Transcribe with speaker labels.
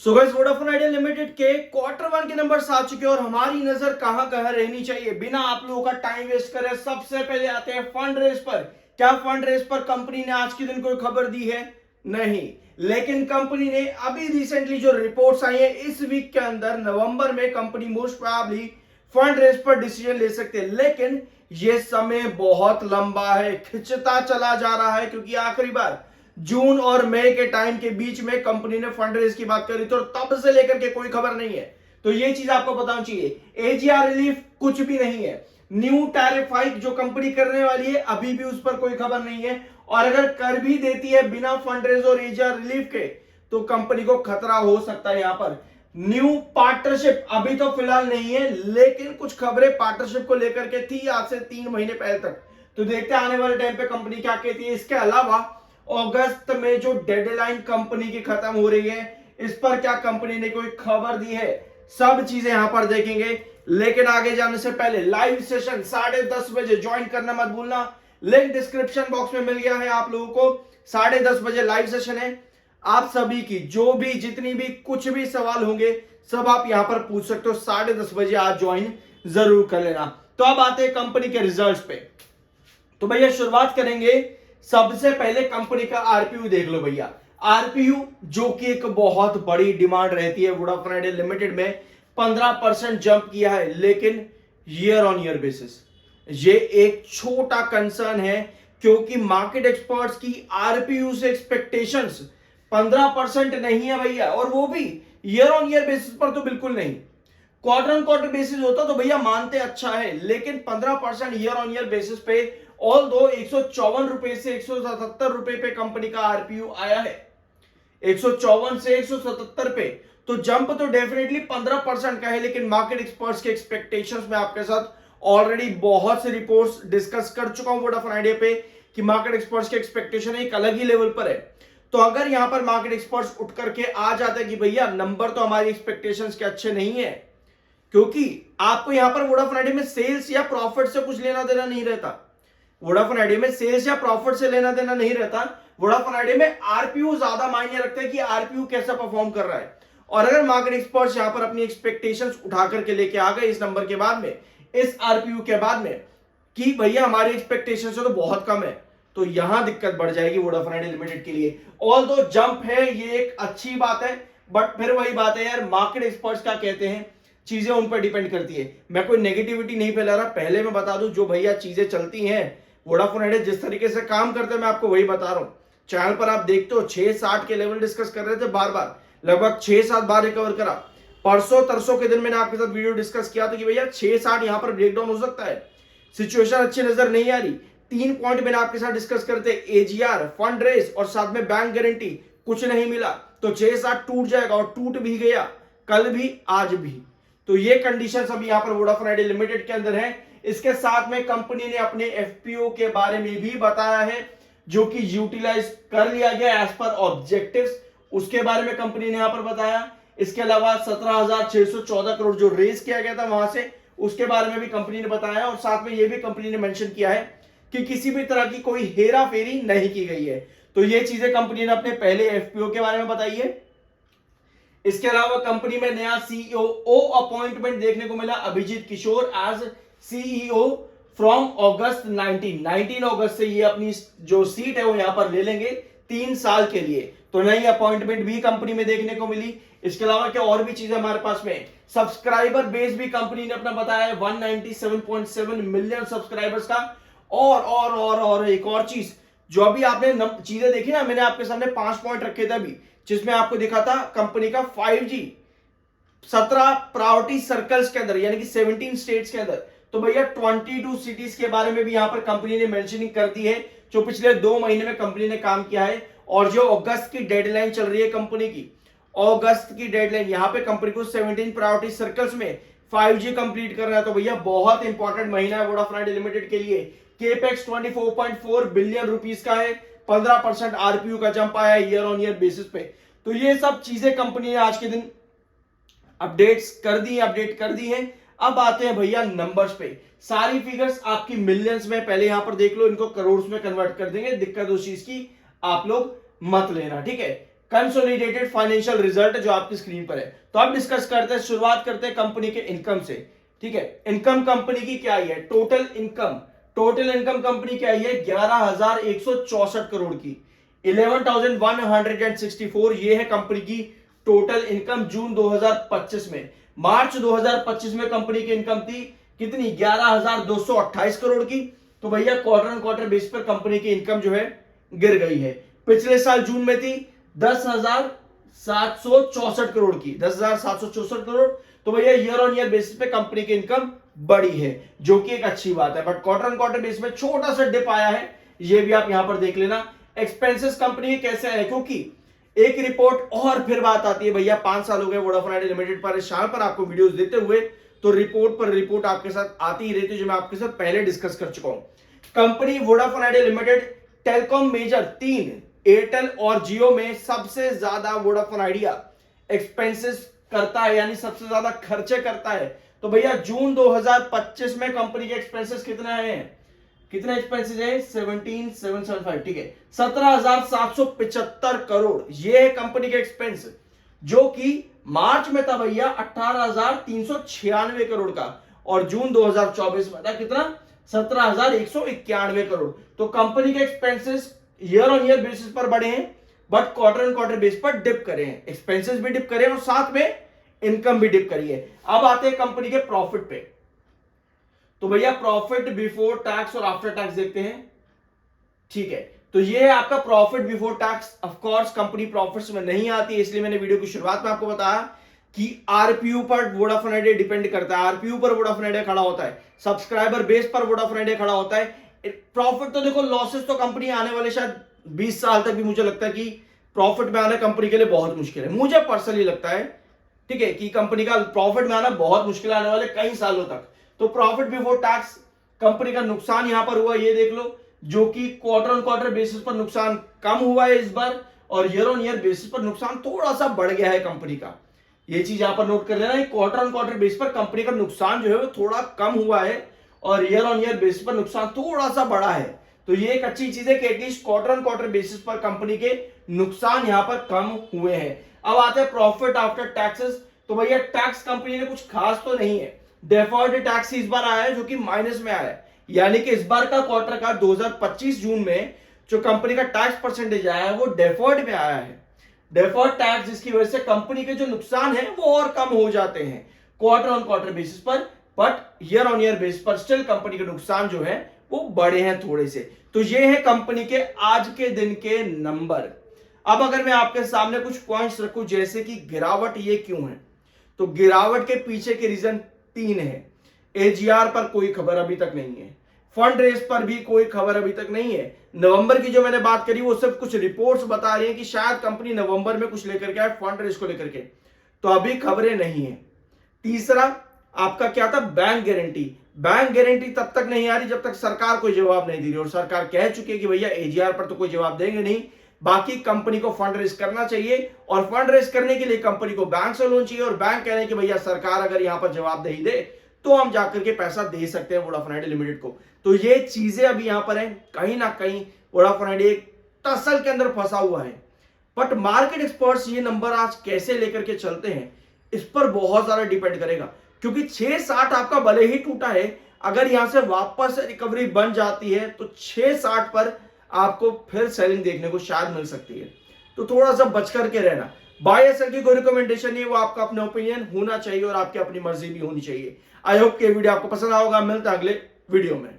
Speaker 1: So guys Vodafone Idea limited के quarter one के numbers आ चुके हैं और हमारी नजर कहां कहां रहनी चाहिए बिना आप लोगों का टाइम वेस्ट करे सबसे पहले आते हैं फंड रेज पर। क्या फंड रेज पर कंपनी ने आज के दिन कोई खबर दी है? नहीं। लेकिन कंपनी ने अभी रिसेंटली जो रिपोर्ट्स आई है इस वीक के अंदर नवंबर में company most probably fund raise पर डिसीजन ले सकते हैं, लेकिन यह समय बहुत लंबा है, खिंचता चला जा रहा है, क्योंकि आखिरी बार जून और मई के टाइम के बीच में कंपनी ने फंड रेज की बात करी तो तब से लेकर के कोई खबर नहीं है। तो ये चीज आपको बताना चाहिए। एजीआर रिलीफ कुछ भी नहीं है। न्यू टैरिफ हाइक जो कंपनी करने वाली है अभी भी उस पर कोई खबर नहीं है, और अगर कर भी देती है बिना फंड रेज और एजीआर रिलीफ के तो कंपनी को खतरा हो सकता है। यहां पर न्यू पार्टनरशिप अभी तो फिलहाल नहीं है, लेकिन कुछ खबरें पार्टनरशिप को लेकर के थी आज से 3 महीने पहले तक। तो देखते हैं आने वाले टाइम पे कंपनी क्या कहती है। इसके अलावा अगस्त में जो डेडलाइन कंपनी की खत्म हो रही है इस पर क्या कंपनी ने कोई खबर दी है, सब चीजें यहां पर देखेंगे। लेकिन आगे जाने से पहले लाइव सेशन 10:30 बजे ज्वाइन करना मत भूलना। लिंक डिस्क्रिप्शन बॉक्स में मिल गया है आप लोगों को। 10:30 बजे लाइव सेशन है। आप सभी की जो भी जितनी भी कुछ भी सवाल होंगे सब आप यहां पर पूछ सकते हो। 10:30 बजे आज ज्वाइन जरूर कर लेना। तो अब आते हैं कंपनी के रिजल्ट्स पे। तो भैया शुरुआत करेंगे, सबसे पहले कंपनी का आरपीयू देख लो भैया। आरपीयू जो कि एक बहुत बड़ी डिमांड रहती है वोडाफोन आइडिया लिमिटेड में, 15% जंप किया है, लेकिन ईयर ऑन ईयर बेसिस ये एक छोटा कंसर्न है, क्योंकि मार्केट एक्सपर्ट्स की आरपीयू से एक्सपेक्टेशंस 15% नहीं है भैया, और वो भी ईयर ऑन ईयर बेसिस पर तो बिल्कुल नहीं। क्वार्टर ऑन क्वार्टर बेसिस होता तो भैया मानते अच्छा है, लेकिन 15% ईयर ऑन ईयर बेसिस पे ऑल दो 154 रुपए से 177 रुपए पे कंपनी का आरपीयू आया है। 154 से 177 पे तो जंप तो डेफिनेटली 15% का है, लेकिन मार्केट एक्सपर्ट्स के एक्सपेक्टेशंस में आपके साथ ऑलरेडी बहुत से रिपोर्ट्स डिस्कस कर चुका हूं वोडाफोन आइडिया पे कि मार्केट एक्सपर्ट्स के एक्सपेक्टेशन एक अलग ही लेवल पर है। तो अगर यहां पर मार्केट एक्सपर्ट्स उठ करके आ जाते कि भैया नंबर तो हमारी एक्सपेक्टेशंस के अच्छे नहीं है, क्योंकि आपको यहां पर वोडाफोन आइडिया में सेल्स या प्रॉफिट से कुछ लेना देना नहीं रहता। वोडाफोन आइडिया में सेल्स या प्रॉफिट से लेना देना नहीं रहता। वोडाफोन आइडिया में आरपीयू ज्यादा मायने रखता है कि आरपीयू कैसा परफॉर्म कर रहा है। और अगर मार्केट एक्सपर्ट्स यहां पर अपनी एक्सपेक्टेशंस उठा करके लेके आ गए इस नंबर के बाद में, इस आरपीयू के बाद में, कि भैया हमारी एक्सपेक्टेशन से तो बहुत कम है, तो यहां दिक्कत बढ़ जाएगी वोडाफोन आइडिया लिमिटेड के लिए। ऑल दो जंप है ये एक अच्छी बात है, बट फिर वही बात है यार, मार्केट एक्सपर्ट्स क्या कहते हैं चीजें उन पर डिपेंड करती है। मैं कोई नेगेटिविटी नहीं फैला रहा, पहले मैं बता दूं जो भैया चीजें चलती हैं वोडाफोन आइडिया जिस तरीके से काम करते हैं मैं आपको वही बता रहा हूं। चैनल पर आप देखते हो 6-60 के लेवल डिस्कस कर रहे थे बार बार, लगभग 6-7 बार रिकवर करा। परसों तरसों के दिन मैंने आपके साथ वीडियो डिस्कस किया था कि भैया 6-60 यहां पर ब्रेकडाउन हो सकता है, सिचुएशन अच्छी नजर नहीं आ रही। 3 पॉइंट मैंने आपके साथ डिस्कस करते, एजीआर, फंड रेस और साथ में बैंक गारंटी, कुछ नहीं मिला तो 6-7 टूट जाएगा, और टूट भी गया कल भी आज भी। तो ये कंडीशन अब यहां पर वोडाफोन आइडिया लिमिटेड के अंदर है। इसके साथ में कंपनी ने अपने एफपीओ के बारे में भी बताया है, जो कि यूटिलाइज कर लिया गया एज पर ऑब्जेक्टिव्स, उसके बारे में कंपनी ने यहां पर बताया। इसके अलावा 17,614 करोड़ जो रेज किया गया था वहां से, उसके बारे में भी कंपनी ने बताया, और साथ में यह भी कंपनी ने मेंशन किया है कि किसी भी तरह की कोई हेरा फेरी नहीं की गई है। तो ये चीजें कंपनी ने अपने पहले एफपीओ के बारे में बताई है। इसके अलावा कंपनी में नया सीईओ अपॉइंटमेंट देखने को मिला, अभिजीत किशोर एज सीईओ फ्रॉम अगस्त 19 अगस्त से ये अपनी जो सीट है वो यहां पर ले लेंगे 3 साल के लिए। तो नई अपॉइंटमेंट भी कंपनी में देखने को मिली। इसके अलावा क्या और भी चीजें हमारे पास में, सब्सक्राइबर बेस भी कंपनी ने अपना बताया है 197.7 मिलियन सब्सक्राइबर्स का। और एक और चीज जो अभी आपने चीजें देखी ना, मैंने आपके सामने 5 पॉइंट रखे थे अभी, जिसमें आपको दिखा था कंपनी का 5G 17 प्रायोरिटी सर्कल्स के अंदर, यानी कि 17 स्टेट्स के अंदर। तो भैया 22 सिटीज के बारे में भी यहां पर कंपनी ने मेंशनिंग कर दी है, जो पिछले 2 महीने में कंपनी ने काम किया है। और जो अगस्त की डेडलाइन चल रही है कंपनी की, अगस्त की डेडलाइन, यहां पे कंपनी को 17 प्रायोरिटी सर्कल्स में 5G कंप्लीट करना है। तो भैया बहुत इंपॉर्टेंट महीना है वोडाफोन आइडिया लिमिटेड के लिए। केपेक्स 24.4 बिलियन रुपीस का है, 15% आरपीयू का जंप आया है ईयर ऑन ईयर बेसिस पे। तो ये सब चीजें कंपनी ने आज के दिन अपडेट कर दी है। अब आते हैं भैया नंबर्स पे। सारी फिगर्स आपकी मिलियंस में पहले यहां पर देख लो, इनको करोड़ में कन्वर्ट कर देंगे, दिक्कत उस चीज की आप लोग मत लेना, ठीक है। कंसोलिडेटेड फाइनेंशियल रिजल्ट जो आपकी स्क्रीन पर है। तो अब डिस्कस करते हैं, शुरुआत करते हैं कंपनी के इनकम से। ठीक है, इनकम कंपनी की क्या आई है, टोटल इनकम कंपनी क्या आई है 11,164 करोड़ की, 11,164। ये है कंपनी की टोटल इनकम जून 2025 में। मार्च 2025 में कंपनी की इनकम थी कितनी, 11,228 करोड़ की। तो भैया क्वार्टर ऑन क्वार्टर बेस पर कंपनी की इनकम जो है गिर गई है। पिछले साल जून में थी 10,764 करोड़ की, 10,764 करोड़। तो भैया ईयर ऑन ईयर बेसिस पे कंपनी की इनकम बढ़ी है, जो कि एक अच्छी बात है। But quarter on quarter basis पे छोटा सा डिप आया है, ये भी आप यहां पर देख लेना। एक्सपेंसेस कंपनी के कैसे है, क्योंकि एक रिपोर्ट और फिर बात आती है भैया, 5 साल हो गए वोडाफोन आइडिया लिमिटेड पर इस चैनल पर आपको वीडियोस देते हुए, तो रिपोर्ट पर रिपोर्ट आपके साथ आती ही रहती है, जो मैं आपके साथ पहले डिस्कस कर चुका हूं। Company Vodafone Idea limited telecom major 3 Airtel और जियो में सबसे ज्यादा वोडाफोन आइडिया एक्सपेंसेस करता है, यानी सबसे ज्यादा खर्चे करता है। तो भैया जून 2025 में कंपनी के एक्सपेंसेस कितने आए हैं, कितने एक्सपेंसेस है 17,775, ठीक है 17,775 करोड़। ये है कंपनी के एक्सपेंस, जो कि मार्च में था भैया 18,396 करोड़ का, और जून 2024 में था कितना 17,191 करोड़। तो कंपनी के expenses year on year basis पर बढ़े हैं, but quarter on quarter base पर डिप करे हैं, एक्सपेंसेस भी डिप करे हैं और साथ में इनकम भी डिप करी है। अब आते हैं कंपनी के प्रॉफिट पे। तो भैया प्रॉफिट बिफोर टैक्स और आफ्टर टैक्स देखते हैं। ठीक है, तो ये है आपका profit before tax. Of course company profits में नहीं आती, इसलिए मैंने वीडियो की शुरुआत में आपको बताया कि आरपीयू पर वोडाफोन आइडिया डिपेंड करता है, आरपीयू पर वोडाफोन आइडिया खड़ा होता है, सब्सक्राइबर बेस पर वोडाफोन आइडिया खड़ा होता है। प्रॉफिट तो देखो, लॉसेस तो कंपनी आने वाले शायद 20 साल तक भी मुझे लगता है कि प्रॉफिट में आना कंपनी के लिए बहुत मुश्किल है, मुझे पर्सनली लगता है। ठीक है, कि कंपनी का प्रॉफिट में आना बहुत मुश्किल आने वाले कई सालों तक। तो प्रॉफिट बिफोर टैक्स कंपनी का नुकसान यहां पर हुआ, ये देख लो, जो कि क्वार्टर ऑन क्वार्टर बेसिस पर नुकसान कम हुआ है इस बार, और ईयर ऑन ईयर बेसिस पर नुकसान थोड़ा सा बढ़ गया है कंपनी का। ये चीज यहां पर नोट कर लेना, क्वार्टर ऑन क्वार्टर बेसिस पर कंपनी का नुकसान जो है वो थोड़ा कम हुआ है, और ईयर ऑन ईयर बेसिस पर नुकसान थोड़ा सा बढ़ा है। तो ये एक अच्छी चीज है कि at least quarter on quarter basis पर कंपनी के नुकसान यहां पर कम हुए हैं। अब आते हैं प्रॉफिट आफ्टर टैक्सेस। तो भैया टैक्स कंपनी ने कुछ खास तो नहीं है, डेफर्ड टैक्स इस बार आया है जो कि माइनस में आया है, यानी कि इस बार का क्वार्टर का 2025 जून में जो कंपनी का टैक्स परसेंटेज आया है वो डेफर्ड में आया है। डेफर्ड टैक्स, जिसकी वजह से कंपनी के जो नुकसान है वो और कम हो जाते हैं क्वार्टर ऑन क्वार्टर बेसिस पर, but year on year basis पर स्टिल कंपनी के नुकसान जो है वो बड़े हैं थोड़े से। तो ये है कंपनी के आज के दिन के नंबर। अब अगर मैं आपके सामने कुछ पॉइंट्स रखूं, जैसे कि गिरावट ये क्यों है, तो गिरावट के पीछे के रीजन 3 है। एजीआर पर कोई खबर अभी तक नहीं है, फंड रेस पर भी कोई खबर अभी तक नहीं है। नवंबर की जो मैंने बात करी वो सिर्फ कुछ रिपोर्ट्स बता रही हैं कि शायद कंपनी नवंबर में कुछ लेकर के आए फंड रेस को लेकर के, तो अभी खबरें नहीं है। तीसरा आपका क्या था, बैंक गारंटी। बैंक गारंटी तब तक नहीं आ रही जब तक सरकार कोई जवाब नहीं दे रही, और सरकार कह चुकी है कि भैया एजीआर पर तो कोई जवाब देंगे नहीं, बाकी कंपनी को फंड रेस करना चाहिए, और फंड रेस करने के लिए कंपनी को बैंक से लोन चाहिए, और बैंक कह रहे हैं कि भैया सरकार अगर यहां पर जवाब नहीं दे तो हम जाकर के पैसा दे सकते हैं वोडाफोन आइडिया लिमिटेड को। तो ये चीजें अभी यहां पर हैं, कहीं ना कहीं वोडाफोन आइडिया एक टसल के अंदर फंसा हुआ है। बट मार्केट एक्सपर्ट्स ये नंबर आज कैसे लेकर के चलते हैं इस पर बहुत ज्यादा डिपेंड करेगा, क्योंकि 660 आपका भले ही टूटा है, अगर यहां से वापस रिकवरी बन जाती है तो 660 पर आपको फिर सेलिंग देखने को शायद मिल सकती है। तो थोड़ा सा बच करके रहना। बाय या सेल की कोई रिकमेंडेशन नहीं है, वो आपका अपना ओपिनियन होना चाहिए और आपकी अपनी मर्जी भी होनी चाहिए। आई होप कि वीडियो आपको पसंद आएगा। मिलता है अगले वीडियो में।